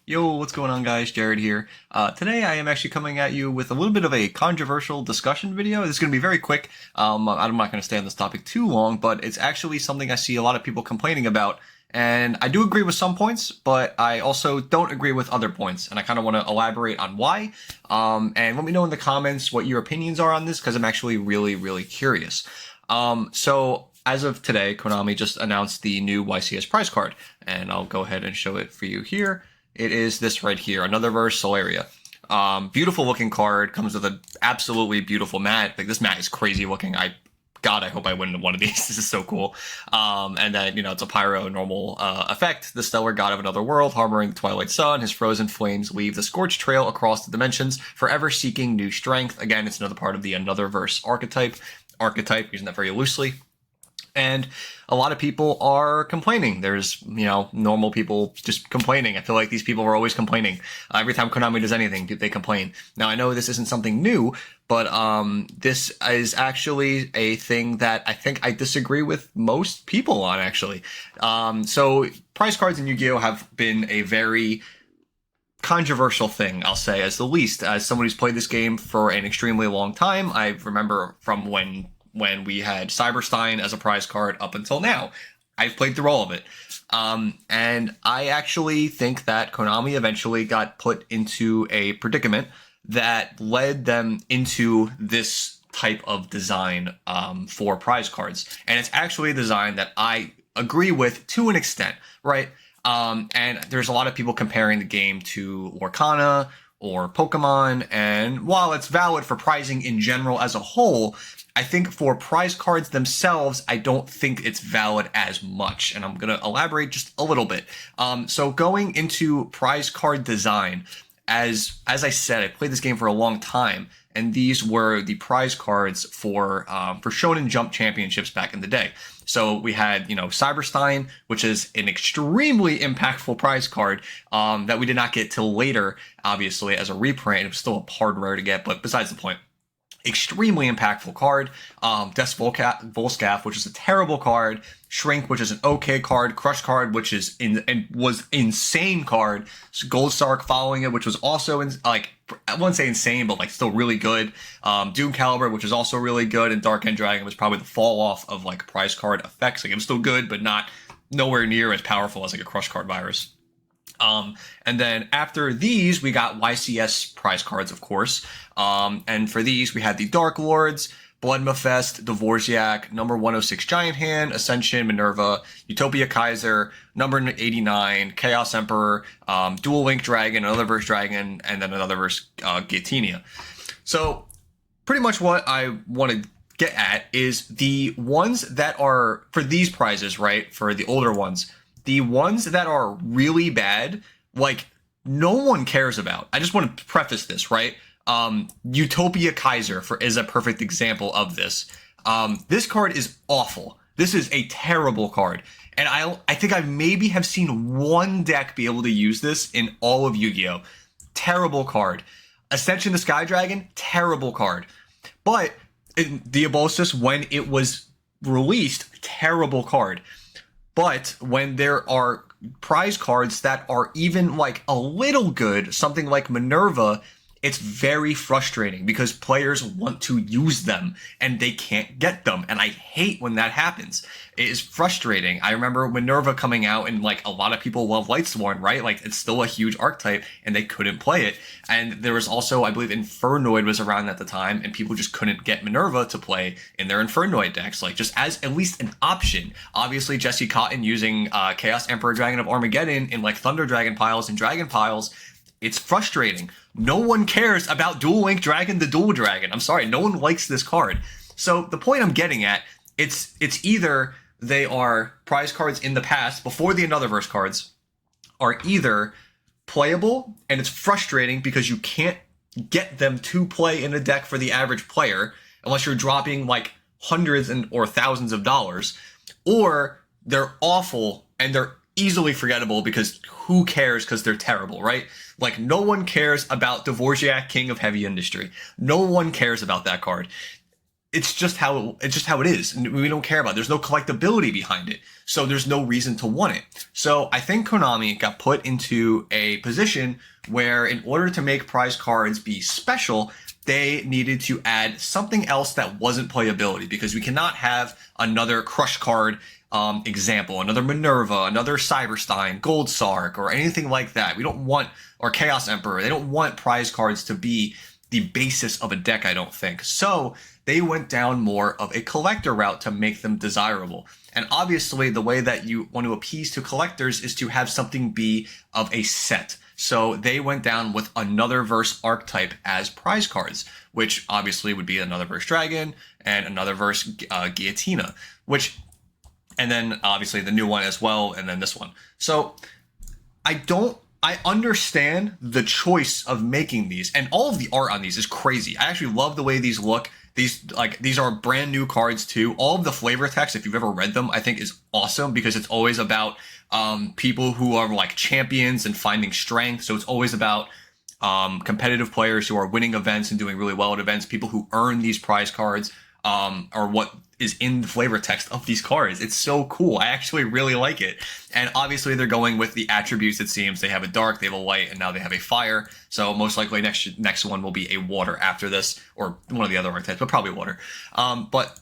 Yo, what's going on, guys? Jared here. Today I am actually coming at you with a little bit of a controversial discussion video. This is going to be very quick. I'm not going to stay on this topic too long, but it's actually something I see a lot of people complaining about. And I do agree with some points, but I also don't agree with other points. And I kind of want to elaborate on why. And let me know in the comments what your opinions are on this, because I'm actually really, really curious. So as of today, Konami just announced the new YCS prize card. And I'll go ahead and show it for you here. It is this right here, another verse Solaria. Beautiful looking card, comes with an absolutely beautiful mat. Like, this mat is crazy looking. God, I hope I win one of these. This is so cool. And then, it's a pyro normal effect. The stellar god of another world, harboring the twilight sun, his frozen flames leave the scorched trail across the dimensions, forever seeking new strength. Again, it's another part of the another verse archetype, using that very loosely. And a lot of people are complaining. There's, normal people just complaining. I feel like these people are always complaining. Every time Konami does anything, they complain. Now, I know this isn't something new, but this is actually a thing that I think I disagree with most people on, actually. So prize cards in Yu-Gi-Oh! Have been a very controversial thing, I'll say, as the least. As someone who's played this game for an extremely long time, I remember from when we had Cyberstein as a prize card up until now. I've played through all of it. And I actually think that Konami eventually got put into a predicament that led them into this type of design for prize cards. And it's actually a design that I agree with to an extent, right? And there's a lot of people comparing the game to Lorcana or Pokemon, and while it's valid for prizing in general as a whole, I think for prize cards themselves, I don't think it's valid as much, and I'm going to elaborate just a little bit. So going into prize card design, as I said, I played this game for a long time, and these were the prize cards for Shonen Jump championships back in the day. So we had, Cyberstein, which is an extremely impactful prize card that we did not get till later, obviously, as a reprint. It was still a hard rare to get, but besides the point. Extremely impactful card. Death Volscath, which is a terrible card. Shrink, which is an okay card. Crush card, which is was insane card. Gold Sark following it, which was also I wouldn't say insane, but still really good. Doom Caliber, which is also really good, and Dark End Dragon was probably the fall off of prize card effects. It was still good, but nowhere near as powerful as a Crush card virus. And then after these, we got YCS prize cards, of course. And for these, we had the Dark Lords, Blood Mephiст, Dvorak, number 106 Giant Hand, Ascension, Minerva, Utopia Kaiser, number 89, Chaos Emperor, Dual Link Dragon, another verse Dragon, and then another verse Guillotinia. So pretty much what I want to get at is the ones that are, for these prizes, right, for the older ones, the ones that are really bad, no one cares about. I just want to preface this, right? Utopia Kaiser is a perfect example of this. This card is awful. This is a terrible card. And I think I maybe have seen one deck be able to use this in all of Yu-Gi-Oh! Terrible card. Ascension the Sky Dragon, terrible card. But Diabosis, when it was released, terrible card. But when there are prize cards that are even a little good, something like Minerva, it's very frustrating because players want to use them and they can't get them. And I hate when that happens. It is frustrating. I remember Minerva coming out and a lot of people love Lightsworn, right? It's still a huge archetype and they couldn't play it. And there was also, I believe, Infernoid was around at the time and people just couldn't get Minerva to play in their Infernoid decks, just as at least an option. Obviously, Jesse Cotton using Chaos Emperor Dragon of Armageddon in Thunder Dragon piles and Dragon piles. It's frustrating. No one cares about Dual Link Dragon, the Dual Dragon. I'm sorry, no one likes this card. So the point I'm getting at, it's either they are prize cards in the past, before the Anotherverse cards, are either playable, and it's frustrating because you can't get them to play in a deck for the average player, unless you're dropping hundreds or thousands of dollars, or they're awful and they're easily forgettable because who cares because they're terrible, right? No one cares about Dvorak, King of Heavy Industry. No one cares about that card. it's just how it is, and we don't care about it. There's no collectability behind it, so there's no reason to want it. So I think Konami got put into a position where, in order to make prize cards be special, they needed to add something else that wasn't playability, because we cannot have another Crush card example, another Minerva, another Cyberstein, Gold Sark, or anything like that. We don't want, or Chaos Emperor. They don't want prize cards to be the basis of a deck, I don't think. So they went down more of a collector route to make them desirable. And obviously, the way that you want to appease to collectors is to have something be of a set. So they went down with another verse archetype as prize cards, which obviously would be another verse dragon and another verse guillotina, and then obviously the new one as well, and then this one. So I understand the choice of making these, and all of the art on these is crazy. I actually love the way these look. These are brand new cards too. All of the flavor text, if you've ever read them, I think is awesome, because it's always about people who are like champions and finding strength. So it's always about competitive players who are winning events and doing really well at events. People who earn these prize cards are what is in the flavor text of these cards. It's so cool. I actually really like it. And obviously they're going with the attributes, it seems. They have a dark, they have a light, and now they have a fire. So most likely next one will be a water after this, or one of the other archetypes, but probably water. But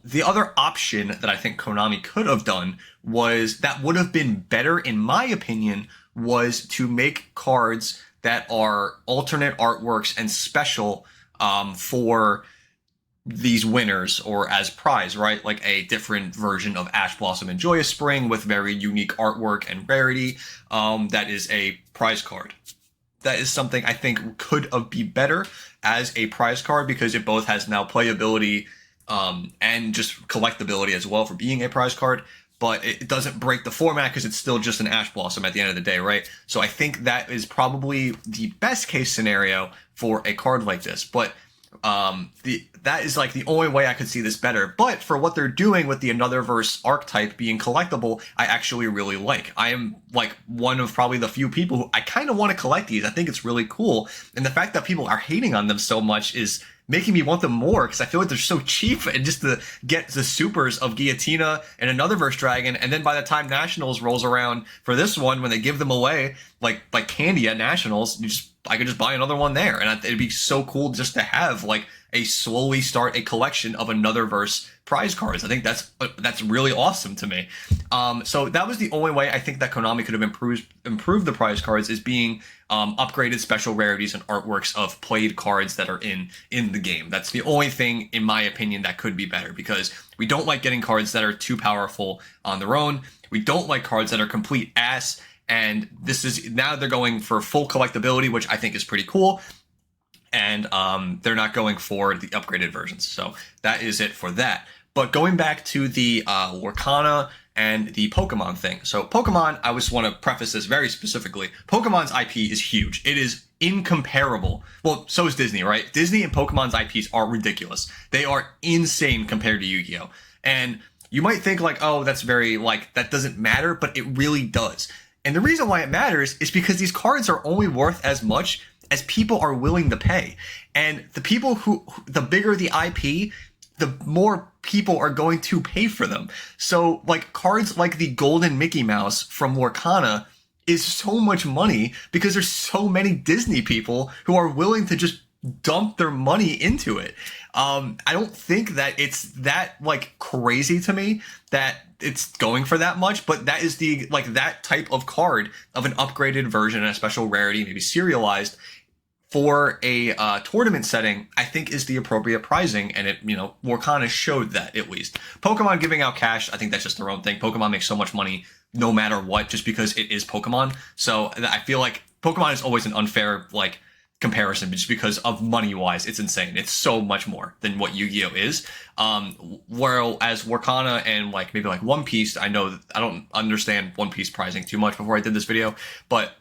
the other option that I think Konami could have done that would have been better, in my opinion, was to make cards that are alternate artworks and special for these winners, or as prize, right? Like a different version of Ash Blossom and Joyous Spring with very unique artwork and rarity. That is a prize card. That is something I think could be better as a prize card, because it both has now playability and just collectability as well for being a prize card. But it doesn't break the format, because it's still just an Ash Blossom at the end of the day, right? So I think that is probably the best case scenario for a card like this. But that is like the only way I could see this better. But for what they're doing with the Another Verse archetype being collectible, I actually really like. I am like one of probably the few people who I kind of want to collect these. I think it's really cool. And the fact that people are hating on them so much is making me want them more, because I feel like they're so cheap. And just to get the supers of Guillotina and Another Verse Dragon, and then by the time Nationals rolls around for this one, when they give them away like candy at Nationals, I could just buy another one there, and it'd be so cool just to have like slowly start a collection of Another Verse prize cards. I think that's really awesome to me. So that was the only way I think that Konami could have improved the prize cards, is being upgraded special rarities and artworks of played cards that are in the game. That's the only thing, in my opinion, that could be better, because we don't like getting cards that are too powerful on their own. We don't like cards that are complete ass. And this is, now they're going for full collectability, which I think is pretty cool. And they're not going for the upgraded versions. So that is it for that. But going back to the Lorcana and the Pokemon thing. So Pokemon, I just want to preface this very specifically. Pokemon's IP is huge. It is incomparable. Well, so is Disney, right? Disney and Pokemon's IPs are ridiculous. They are insane compared to Yu-Gi-Oh! And you might think like, oh, that's very, like, that doesn't matter, but it really does. And the reason why it matters is because these cards are only worth as much as people are willing to pay. And the people the bigger the IP, the more people are going to pay for them. So like cards like the Golden Mickey Mouse from Lorcana is so much money, because there's so many Disney people who are willing to just dump their money into it. I don't think that it's that like crazy to me that it's going for that much, but that is the, like, that type of card of an upgraded version and a special rarity, maybe serialized, for a tournament setting, I think is the appropriate pricing. And it, Lorcana showed that, at least. Pokemon giving out cash, I think that's just their own thing. Pokemon makes so much money no matter what, just because it is Pokemon. So I feel like Pokemon is always an unfair, like, comparison, just because of money wise, it's insane. It's so much more than what Yu-Gi-Oh is. Whereas Lorcana and like maybe like One Piece, I know I don't understand One Piece pricing too much before I did this video, but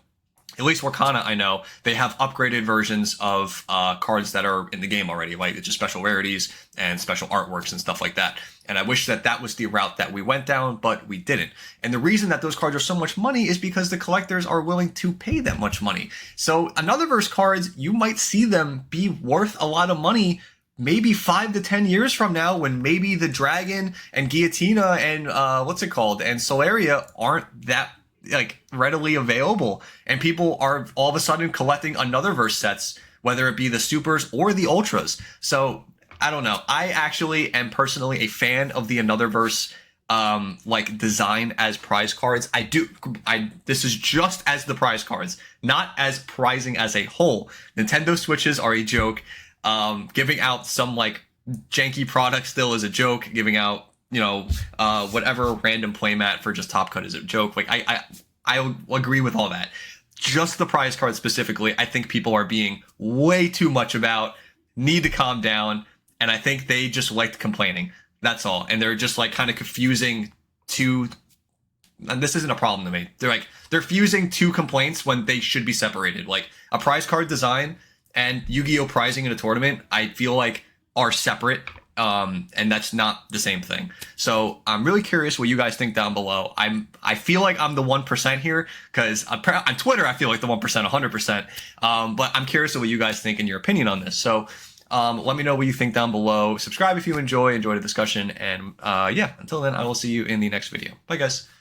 at least Lorcana, I know they have upgraded versions of cards that are in the game already, like just special rarities and special artworks and stuff like that. And I wish that that was the route that we went down, but we didn't. And the reason that those cards are so much money is because the collectors are willing to pay that much money. So Another Verse cards, you might see them be worth a lot of money maybe 5 to 10 years from now, when maybe the Dragon and Guillotina and what's it called and Solaria aren't that like readily available, and people are all of a sudden collecting another verse sets, whether it be the supers or the ultras. So I don't know. I actually am personally a fan of the another verse like design as prize cards. This is just as the prize cards, not as prizing as a whole. Nintendo Switches are a joke. Giving out some like janky product still is a joke. Giving out, whatever random playmat for just Top Cut is a joke. Like I agree with all that. Just the prize card specifically, I think people are being way too much about. Need to calm down, and I think they just liked complaining. That's all, and they're just like kind of confusing two. And this isn't a problem to me. They're fusing two complaints when they should be separated. Like a prize card design and Yu-Gi-Oh prizing in a tournament, I feel like are separate. And that's not the same thing. So I'm really curious what you guys think down below. I feel like I'm the 1% here, because on Twitter I feel like the 1%, 100%. But I'm curious what you guys think and your opinion on this. So let me know what you think down below. Subscribe if you enjoy the discussion. And yeah, until then, I will see you in the next video. Bye, guys.